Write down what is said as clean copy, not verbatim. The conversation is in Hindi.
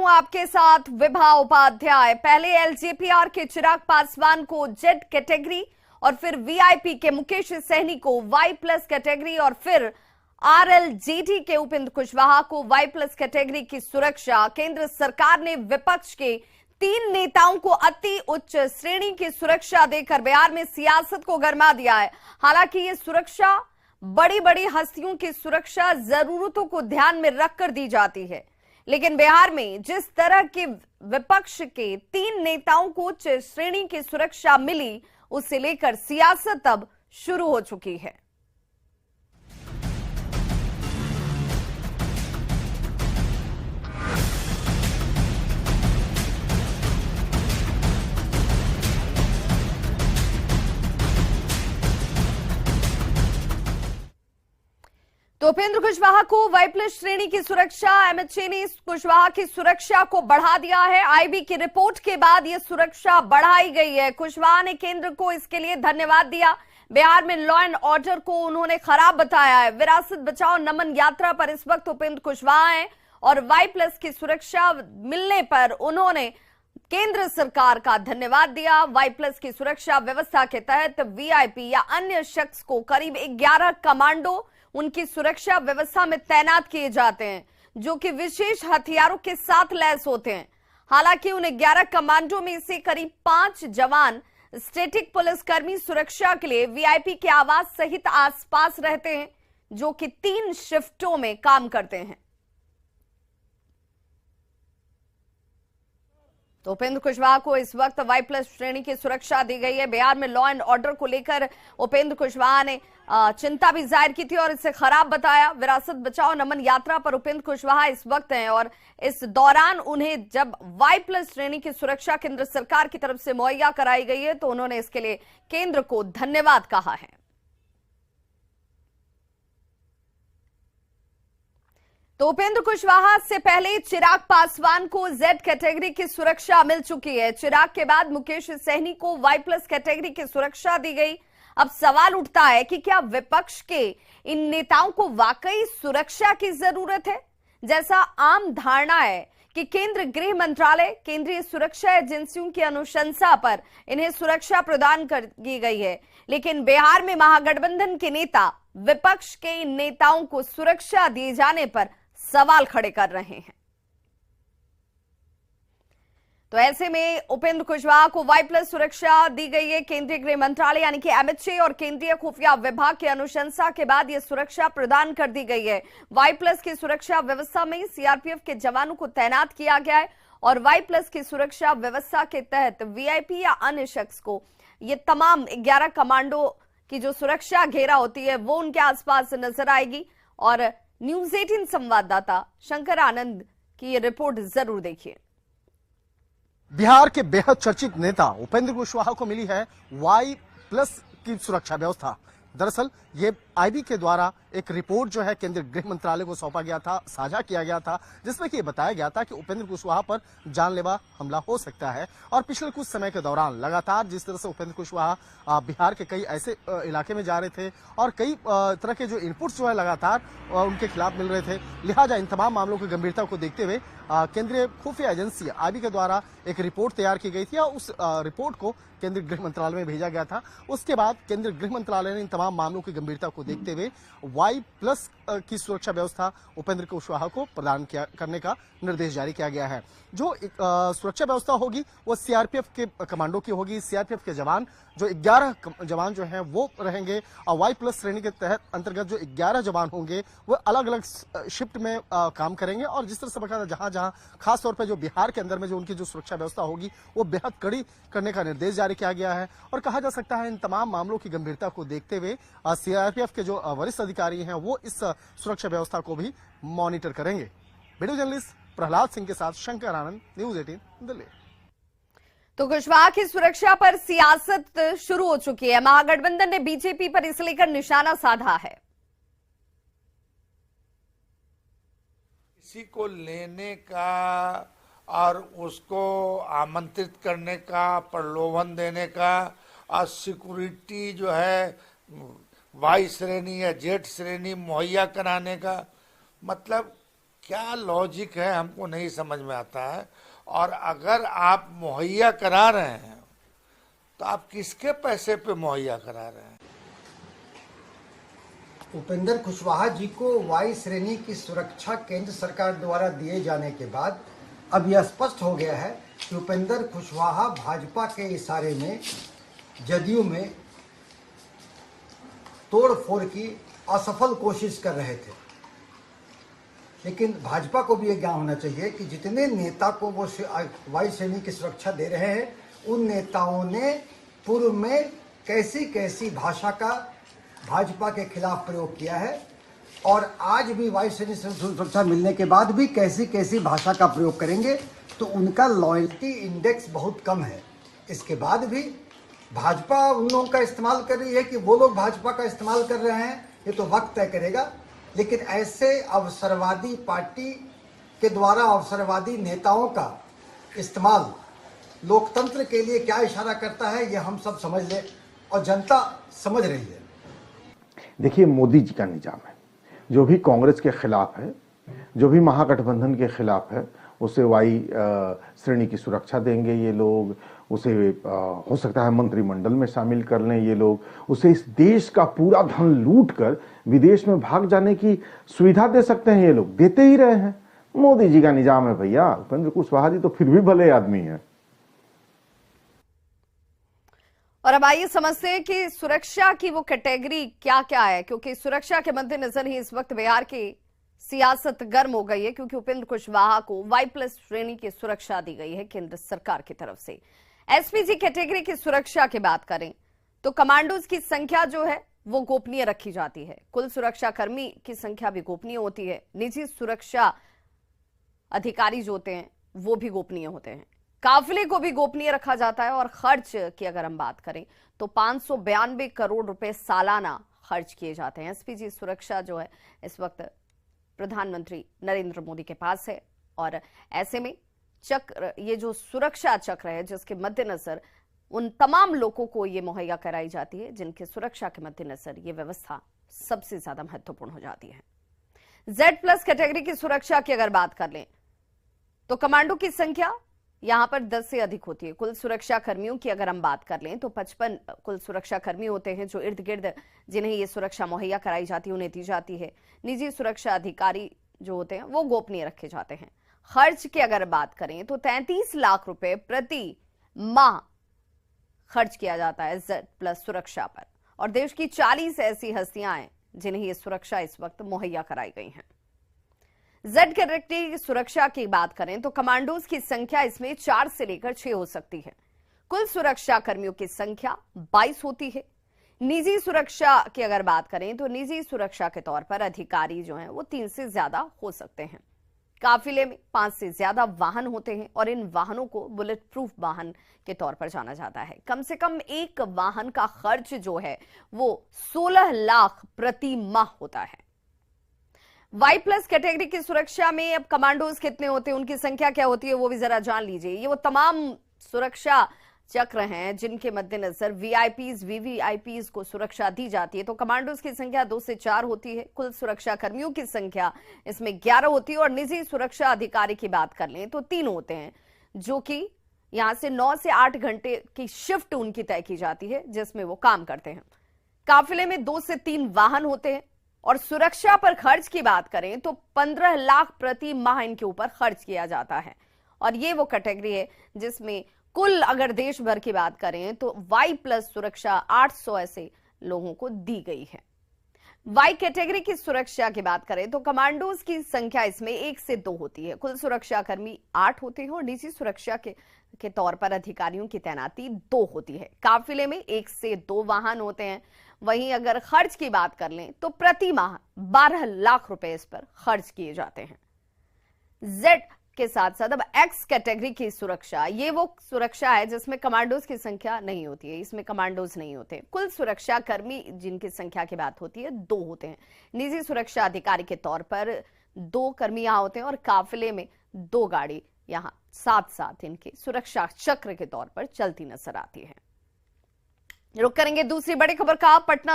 हूं आपके साथ विभा उपाध्याय। पहले एलजेपीआर के चिराग पासवान को जेड कैटेगरी और फिर वीआईपी के मुकेश सहनी को वाई प्लस कैटेगरी और फिर आरएलजेडी के उपेंद्र कुशवाहा को वाई प्लस कैटेगरी की सुरक्षा। केंद्र सरकार ने विपक्ष के 3 नेताओं को अति उच्च श्रेणी की सुरक्षा देकर बिहार में सियासत को गरमा दिया है। हालांकि ये सुरक्षा बड़ी बड़ी हस्तियों की सुरक्षा जरूरतों को ध्यान में रखकर दी जाती है, लेकिन बिहार में जिस तरह के विपक्ष के 3 नेताओं को उच्च श्रेणी की सुरक्षा मिली, उसे लेकर सियासत अब शुरू हो चुकी है। तो उपेंद्र कुशवाहा को वाई प्लस श्रेणी की सुरक्षा, एमएचए ने कुशवाहा की सुरक्षा को बढ़ा दिया है। आईबी की रिपोर्ट के बाद यह सुरक्षा बढ़ाई गई है। कुशवाहा ने केंद्र को इसके लिए धन्यवाद दिया। बिहार में लॉ एंड ऑर्डर को उन्होंने खराब बताया है। विरासत बचाओ नमन यात्रा पर इस वक्त उपेंद्र कुशवाहा हैं और वाई प्लस की सुरक्षा मिलने पर उन्होंने केंद्र सरकार का धन्यवाद दिया। वाई प्लस की सुरक्षा व्यवस्था के तहत वीआईपी या अन्य शख्स को करीब 11 कमांडो उनकी सुरक्षा व्यवस्था में तैनात किए जाते हैं, जो कि विशेष हथियारों के साथ लैस होते हैं। हालांकि उन 11 कमांडो में से करीब 5 जवान स्टैटिक पुलिसकर्मी सुरक्षा के लिए वीआईपी के आवास सहित आसपास रहते हैं, जो कि 3 शिफ्टों में काम करते हैं। तो उपेंद्र कुशवाहा को इस वक्त वाई प्लस श्रेणी की सुरक्षा दी गई है। बिहार में लॉ एंड ऑर्डर को लेकर उपेंद्र कुशवाहा ने चिंता भी जाहिर की थी और इसे खराब बताया। विरासत बचाओ नमन यात्रा पर उपेंद्र कुशवाहा इस वक्त हैं और इस दौरान उन्हें जब वाई प्लस श्रेणी की सुरक्षा केंद्र सरकार की तरफ से मुहैया कराई गई है, तो उन्होंने इसके लिए केंद्र को धन्यवाद कहा है। तो उपेंद्र कुशवाहा से पहले चिराग पासवान को जेड कैटेगरी की सुरक्षा मिल चुकी है। चिराग के बाद मुकेश सहनी को वाई प्लस कैटेगरी की सुरक्षा दी गई। अब सवाल उठता है कि क्या विपक्ष के इन नेताओं को वाकई सुरक्षा की जरूरत है? जैसा आम धारणा है कि केंद्र गृह मंत्रालय, केंद्रीय सुरक्षा एजेंसियों की अनुशंसा पर इन्हें सुरक्षा प्रदान कर दी गई है, लेकिन बिहार में महागठबंधन के नेता विपक्ष के इन नेताओं को सुरक्षा दिए जाने पर सवाल खड़े कर रहे हैं। तो ऐसे में उपेंद्र कुशवाहा को वाई प्लस सुरक्षा दी गई है। केंद्रीय गृह मंत्रालय यानी कि एमएचए और केंद्रीय खुफिया विभाग की अनुशंसा के बाद यह सुरक्षा प्रदान कर दी गई है। वाई प्लस की सुरक्षा व्यवस्था में सीआरपीएफ के जवानों को तैनात किया गया है और वाई प्लस की सुरक्षा व्यवस्था के तहत वीआईपी या अन्य शख्स को ये तमाम 11 कमांडो की जो सुरक्षा घेरा होती है वो उनके आसपास नजर आएगी। और न्यूज 18 संवाददाता शंकर आनंद की ये रिपोर्ट जरूर देखिए। बिहार के बेहद चर्चित नेता उपेंद्र कुशवाहा को मिली है वाई प्लस की सुरक्षा व्यवस्था। दरअसल ये आईबी के द्वारा एक रिपोर्ट जो है केंद्रीय गृह मंत्रालय को सौंपा गया था, साझा किया गया था, जिसमें कि ये बताया गया था कि उपेंद्र कुशवाहा पर जानलेवा हमला हो सकता है। और पिछले कुछ समय के दौरान लगातार जिस तरह से उपेंद्र कुशवाहा बिहार के कई ऐसे इलाके में जा रहे थे और कई तरह के जो इनपुट्स जो है लगातार उनके खिलाफ मिल रहे थे, लिहाजा इन तमाम मामलों की गंभीरता को देखते हुए केंद्रीय खुफिया एजेंसी आईबी के द्वारा एक रिपोर्ट तैयार की गई थी और उस रिपोर्ट को केंद्रीय गृह मंत्रालय में भेजा गया था। उसके बाद केंद्रीय गृह मंत्रालय ने इन तमाम मामलों की गंभीरता को देखते हुए वाई प्लस की सुरक्षा व्यवस्था उपेंद्र कुशवाहा को प्रदान करने का निर्देश जारी किया गया है। जो सुरक्षा व्यवस्था होगी वो सीआरपीएफ के कमांडो की होगी। सीआरपीएफ के जवान जो 11 जवान जो हैं वो रहेंगे और वाई प्लस श्रेणी के तहत अंतर्गत जो 11 जवान होंगे वो अलग अलग शिफ्ट में काम करेंगे। और जिस तरह से बकायदा जहां जहां खास तौर पर जो बिहार के अंदर में जो उनकी जो सुरक्षा व्यवस्था होगी वो बेहद कड़ी करने का निर्देश जारी किया गया है। और कहा जा सकता है इन तमाम मामलों की गंभीरता को देखते हुए सीआरपीएफ के जो वरिष्ठ अधिकारी हैं वो इस सुरक्षा व्यवस्था को भी मॉनिटर करेंगे। वीडियो जर्नलिस्ट प्रहलाद सिंह के साथ शंकर आनंद, न्यूज 18 दिल्ली। तो कुशवाहा की सुरक्षा पर सियासत शुरू हो चुकी है। महागठबंधन ने बीजेपी पर इसे लेकर निशाना साधा है। किसी को लेने का और उसको आमंत्रित करने का, प्रलोभन देने का और सिक्योरिटी जो है वाई श्रेणी या जेड श्रेणी मुहैया कराने का, मतलब क्या लॉजिक है हमको नहीं समझ में आता है। और अगर आप मुहैया करा रहे हैं तो आप किसके पैसे पे मुहैया करा रहे हैं? उपेंद्र कुशवाहा जी को वाई श्रेणी की सुरक्षा केंद्र सरकार द्वारा दिए जाने के बाद अब यह स्पष्ट हो गया है कि उपेंद्र कुशवाहा भाजपा के इशारे में जदयू में तोड़फोड़ की असफल कोशिश कर रहे थे। लेकिन भाजपा को भी यह ज्ञान होना चाहिए कि जितने नेता को वो वाई श्रेणी की सुरक्षा दे रहे हैं, उन नेताओं ने पूर्व में कैसी कैसी भाषा का भाजपा के खिलाफ प्रयोग किया है और आज भी वाई श्रेणी सुरक्षा मिलने के बाद भी कैसी कैसी भाषा का प्रयोग करेंगे, तो उनका लॉयल्टी इंडेक्स बहुत कम है। इसके बाद भी भाजपा उन लोगों का इस्तेमाल कर रही है कि वो लोग भाजपा का इस्तेमाल कर रहे हैं, ये तो वक्त तय करेगा। लेकिन ऐसे अवसरवादी पार्टी के द्वारा अवसरवादी नेताओं का इस्तेमाल लोकतंत्र के लिए क्या इशारा करता है, ये हम सब समझ लें और जनता समझ रही है। देखिए, मोदी जी का निजाम है, जो भी कांग्रेस के खिलाफ है, जो भी महागठबंधन के खिलाफ है, उसे वाई श्रेणी की सुरक्षा देंगे ये लोग, उसे हो सकता है मंत्रिमंडल में शामिल कर लें ये लोग, उसे इस देश का पूरा धन लूट कर विदेश में भाग जाने की सुविधा दे सकते हैं, ये लोग देते ही रहे हैं। मोदी जी का निजाम है भैया। उपेंद्र कुशवाहा जी तो फिर भी भले आदमी है। और अब आइए समझते हैं कि सुरक्षा की वो कैटेगरी क्या क्या है, क्योंकि सुरक्षा के मद्देनजर ही इस वक्त बिहार की सियासत गर्म हो गई है, क्योंकि उपेंद्र कुशवाहा को वाई+ श्रेणी की सुरक्षा दी गई है केंद्र सरकार की तरफ से। एसपीजी कैटेगरी की सुरक्षा की बात करें तो कमांडोज की संख्या जो है वो गोपनीय रखी जाती है। कुल सुरक्षा कर्मी की संख्या भी गोपनीय होती है। निजी सुरक्षा अधिकारी जो होते हैं वो भी गोपनीय होते हैं। काफिले को भी गोपनीय रखा जाता है। और खर्च की अगर हम बात करें तो 592 करोड़ रुपए सालाना खर्च किए जाते हैं। एसपीजी सुरक्षा जो है इस वक्त प्रधानमंत्री नरेंद्र मोदी के पास है और ऐसे में चक्र, ये जो सुरक्षा चक्र है जिसके मद्देनजर उन तमाम लोगों को ये मुहैया कराई जाती है जिनके सुरक्षा के मद्देनजर ये व्यवस्था सबसे ज्यादा महत्वपूर्ण हो जाती है। Z+ कैटेगरी की सुरक्षा की अगर बात कर लें तो कमांडो की संख्या यहां पर 10 से अधिक होती है। कुल सुरक्षा कर्मियों की अगर हम बात कर लें तो 55 कुल सुरक्षा कर्मी होते हैं जो इर्द गिर्द जिन्हें ये सुरक्षा मुहैया कराई जाती है उन्हें दी जाती है। निजी सुरक्षा अधिकारी जो होते हैं वो गोपनीय रखे जाते हैं। खर्च की अगर बात करें तो 33 लाख रुपए प्रति माह खर्च किया जाता है Z+ सुरक्षा पर। और देश की 40 ऐसी हस्तियां हैं जिन्हें ये सुरक्षा इस वक्त मुहैया कराई गई है। Z कैटेगरी की सुरक्षा की बात करें तो कमांडोज की संख्या इसमें 4 से लेकर 6 हो सकती है। कुल सुरक्षा कर्मियों की संख्या 22 होती है। निजी सुरक्षा की अगर बात करें तो निजी सुरक्षा के तौर पर अधिकारी जो हैं वो 3 से ज्यादा हो सकते हैं। काफिले में 5 से ज्यादा वाहन होते हैं और इन वाहनों को बुलेट प्रूफ वाहन के तौर पर जाना जाता है। कम से कम एक वाहन का खर्च जो है वो 16 लाख प्रति माह होता है। वाई+ कैटेगरी की सुरक्षा में अब कमांडोज कितने होते हैं, उनकी संख्या क्या होती है, वो भी जरा जान लीजिए। ये वो तमाम सुरक्षा चक्र हैं जिनके मद्देनजर वीआईपीज वीवीआईपीज को सुरक्षा दी जाती है। तो कमांडोज की संख्या 2 से 4 होती है। कुल सुरक्षा कर्मियों की संख्या इसमें 11 होती है। और निजी सुरक्षा अधिकारी की बात कर लें तो 3 होते हैं, जो कि यहां से 9 से 8 घंटे की शिफ्ट उनकी तय की जाती है जिसमें वो काम करते हैं। काफिले में 2 से 3 वाहन होते हैं। और सुरक्षा पर खर्च की बात करें तो 15 लाख प्रति माह इनके ऊपर खर्च किया जाता है। और ये वो कैटेगरी है जिसमें कुल अगर देश भर की बात करें तो वाई+ सुरक्षा 800 ऐसे लोगों को दी गई है। वाई कैटेगरी की सुरक्षा की बात करें तो कमांडोज की संख्या इसमें 1 से 2 होती है। कुल सुरक्षा कर्मी 8 होते हैं और निजी सुरक्षा के तौर पर अधिकारियों की तैनाती 2 होती है। काफिले में 1 से 2 वाहन होते हैं। वहीं अगर खर्च की बात कर लें तो प्रति माह 12 लाख रुपए इस पर खर्च किए जाते हैं। Z के साथ साथ अब X कैटेगरी की सुरक्षा, ये वो सुरक्षा है जिसमें कमांडोज की संख्या नहीं होती है। इसमें कमांडोज नहीं होते। कुल सुरक्षा कर्मी जिनकी संख्या की बात होती है 2 होते हैं। निजी सुरक्षा अधिकारी के तौर पर 2 कर्मी यहां होते हैं और काफिले में 2 गाड़ी यहां साथ साथ इनके सुरक्षा चक्र के तौर पर चलती नजर आती है। रुक करेंगे दूसरी बड़ी खबर का। पटना